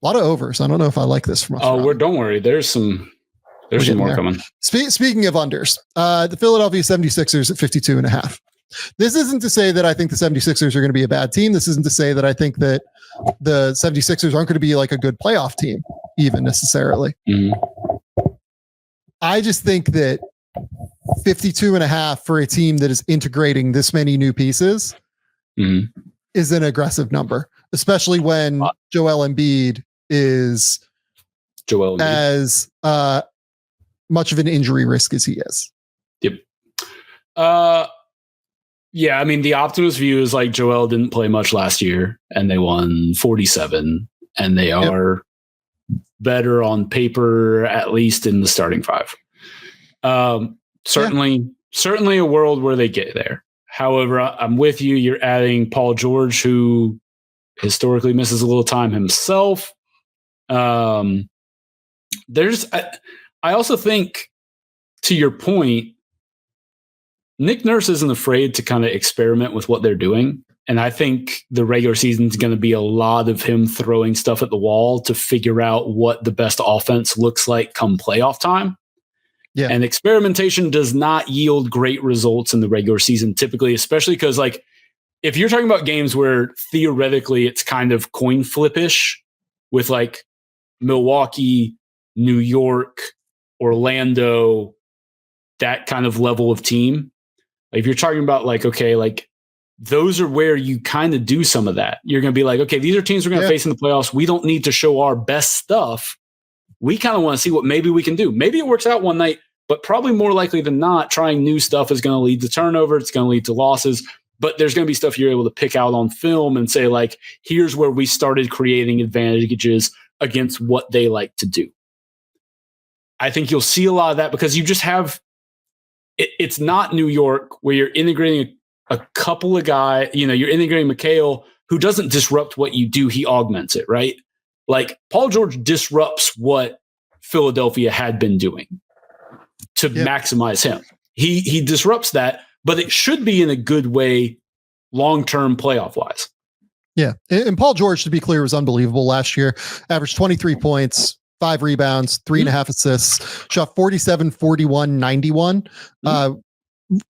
A lot of overs. I don't know if I like this from us. Oh, don't worry. There's some more coming. Speaking of unders, the Philadelphia 76ers at 52.5. This isn't to say that I think the 76ers are going to be a bad team. This isn't to say that I think that the 76ers aren't going to be like a good playoff team, even necessarily. Mm-hmm. I just think that 52.5 for a team that is integrating this many new pieces is an aggressive number, especially when Joel Embiid is as much of an injury risk as he is. Yep. Yeah, I mean, the optimist view is like Joel didn't play much last year and they won 47 and they are better on paper, at least in the starting five. Certainly a world where they get there. However, I'm with you. You're adding Paul George, who historically misses a little time himself. I also think, to your point, Nick Nurse isn't afraid to kind of experiment with what they're doing. And I think the regular season is going to be a lot of him throwing stuff at the wall to figure out what the best offense looks like come playoff time. Yeah. And experimentation does not yield great results in the regular season, typically, especially because, like, if you're talking about games where theoretically it's kind of coin flip-ish with like Milwaukee, New York, Orlando, that kind of level of team. If you're talking about like, okay, like those are where you kind of do some of that. You're going to be like, okay, these are teams we're going to face in the playoffs. We don't need to show our best stuff. We kind of want to see what maybe we can do. Maybe it works out one night, but probably more likely than not, trying new stuff is going to lead to turnover. It's going to lead to losses, but there's going to be stuff you're able to pick out on film and say like, here's where we started creating advantages against what they like to do. I think you'll see a lot of that because you just have, it's not New York where you're integrating a couple of guys, you're integrating Mikhail who doesn't disrupt what you do. He augments it, right? Like Paul George disrupts what Philadelphia had been doing to maximize him. He disrupts that, but it should be in a good way, long-term playoff wise. Yeah. And Paul George, to be clear, was unbelievable last year. Averaged 23 points, 5 rebounds, 3.5 assists, shot 47, 41, 91.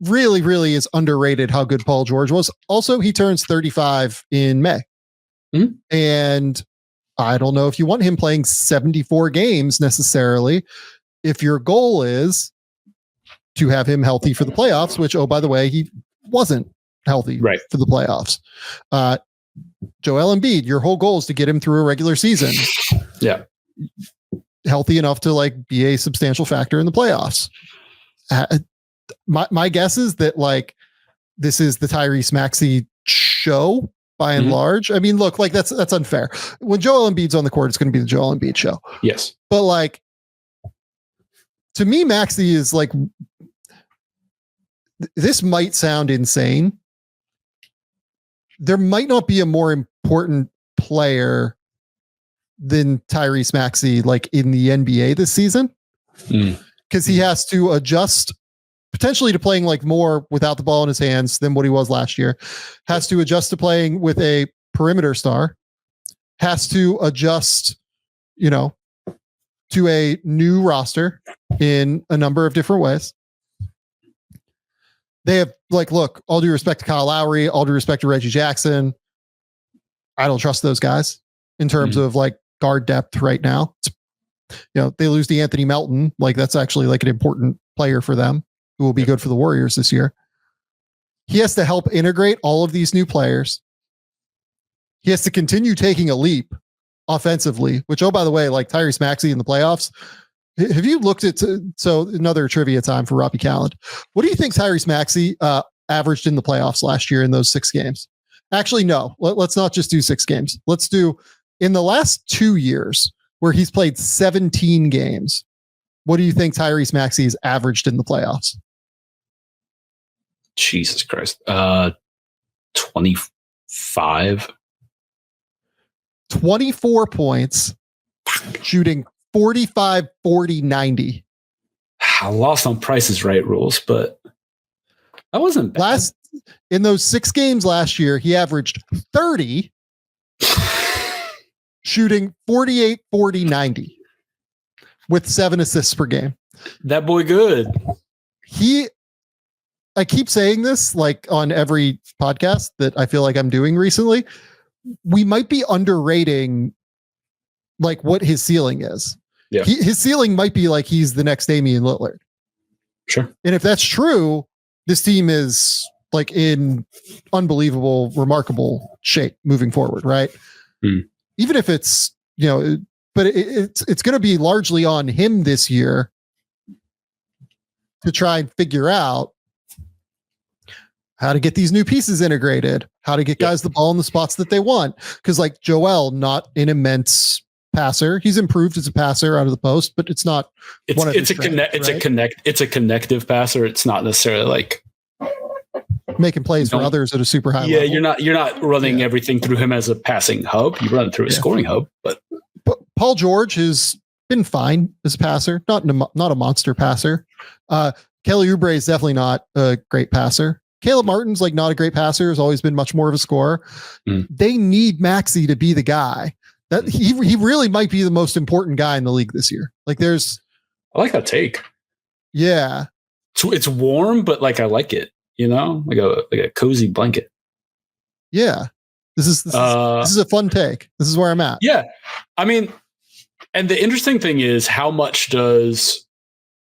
Really, really is underrated how good Paul George was. Also, he turns 35 in May. And I don't know if you want him playing 74 games necessarily. If your goal is to have him healthy for the playoffs, which, oh, by the way, he wasn't healthy for the playoffs. Joel Embiid, your whole goal is to get him through a regular season. Yeah. Healthy enough to like be a substantial factor in the playoffs. My guess is that like this is the Tyrese Maxey show by and large. I mean, look, like that's unfair. When Joel Embiid's on the court, it's going to be the Joel Embiid show. Yes. But like to me, Maxey is like, this might sound insane. There might not be a more important player than Tyrese Maxey, like in the NBA this season, because he has to adjust potentially to playing like more without the ball in his hands than what he was last year, has to adjust to playing with a perimeter star, has to adjust, to a new roster in a number of different ways. They have like, look, all due respect to Kyle Lowry, all due respect to Reggie Jackson. I don't trust those guys in terms of like guard depth right now. They lose to Anthony Melton. Like that's actually like an important player for them who will be good for the Warriors this year. He has to help integrate all of these new players. He has to continue taking a leap offensively, which, oh, by the way, like Tyrese Maxey in the playoffs, have you looked at, so another trivia time for Robby Kalland. What do you think Tyrese Maxey averaged in the playoffs last year in those 6 games? Actually, no, let's not just do 6 games. Let's do in the last 2 years where he's played 17 games. What do you think Tyrese Maxey has averaged in the playoffs? Jesus Christ. 25. 24 points, shooting 45, 40, 90. I lost on Price is Right rules, but that wasn't bad. In those 6 games last year, he averaged 30 shooting 48, 40, 90 with 7 assists per game. That boy good. I keep saying this like on every podcast that I feel like I'm doing recently. We might be underrating like what his ceiling is. Yeah. His ceiling might be like he's the next Damian Lillard. Sure. And if that's true, this team is like in unbelievable, remarkable shape moving forward, right? Even if it's, but it's going to be largely on him this year to try and figure out how to get these new pieces integrated, how to get guys the ball in the spots that they want. Because like Joel, not an immense passer. He's improved as a passer out of the post, but it's not. It's a connective passer. It's not necessarily like making plays for others at a super high level. Yeah, you're not running everything through him as a passing hub. You run it through a scoring hub. But Paul George has been fine as a passer, not a monster passer. Kelly Oubre is definitely not a great passer. Caleb Martin's like not a great passer, has always been much more of a scorer. They need Maxey to be the guy. That he really might be the most important guy in the league this year. Like I like that take. Yeah. It's warm, but like I like it, like a cozy blanket. Yeah. This is a fun take. This is where I'm at. Yeah. I mean, and the interesting thing is how much does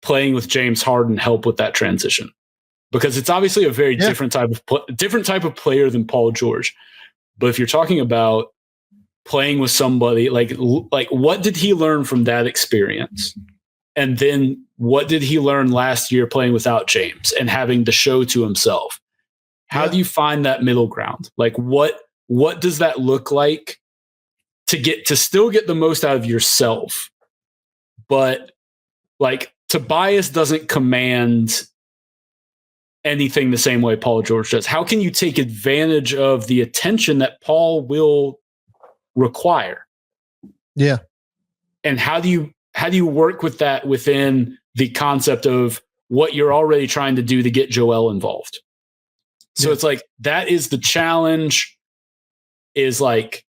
playing with James Harden help with that transition? Because it's obviously a very different type of player than Paul George. But if you're talking about playing with somebody like what did he learn from that experience? And then what did he learn last year playing without James and having to show to himself? How do you find that middle ground? Like what does that look like to still get the most out of yourself? But like Tobias doesn't command anything the same way Paul George does. How can you take advantage of the attention that Paul will require? Yeah. And how do you work with that within the concept of what you're already trying to do to get Joel involved? So it's like, that is the challenge, is like,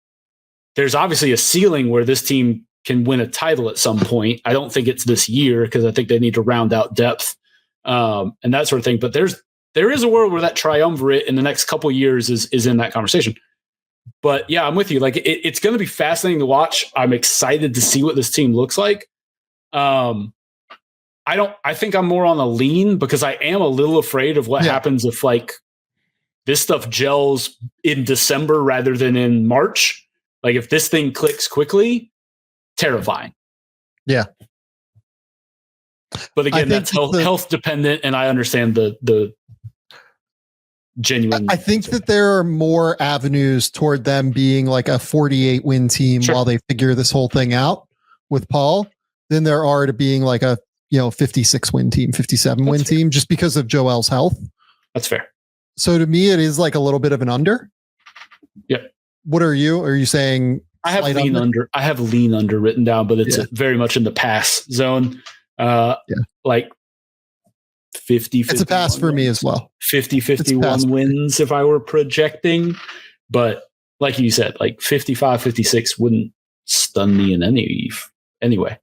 there's obviously a ceiling where this team can win a title at some point. I don't think it's this year because I think they need to round out depth and that sort of thing. But there is a world where that triumvirate in the next couple of years is in that conversation. But yeah, I'm with you. Like it's going to be fascinating to watch. I'm excited to see what this team looks like. I think I'm more on a lean because I am a little afraid of what happens if like this stuff gels in December rather than in March. Like if this thing clicks quickly, terrifying. Yeah. But again, that's health dependent, and I understand the genuine. I think that there are more avenues toward them being like a 48 win team while they figure this whole thing out with Paul than there are to being like a 56 win team, 57 win team, just because of Joel's health. That's fair. So to me, it is like a little bit of an under. Yep. What are you? Are you saying I have lean under? I have lean under written down, but it's very much in the pass zone. Like 50. It's a pass for me as well. 50-51 wins if I were projecting, but like you said, like 55-56 wouldn't stun me in any way.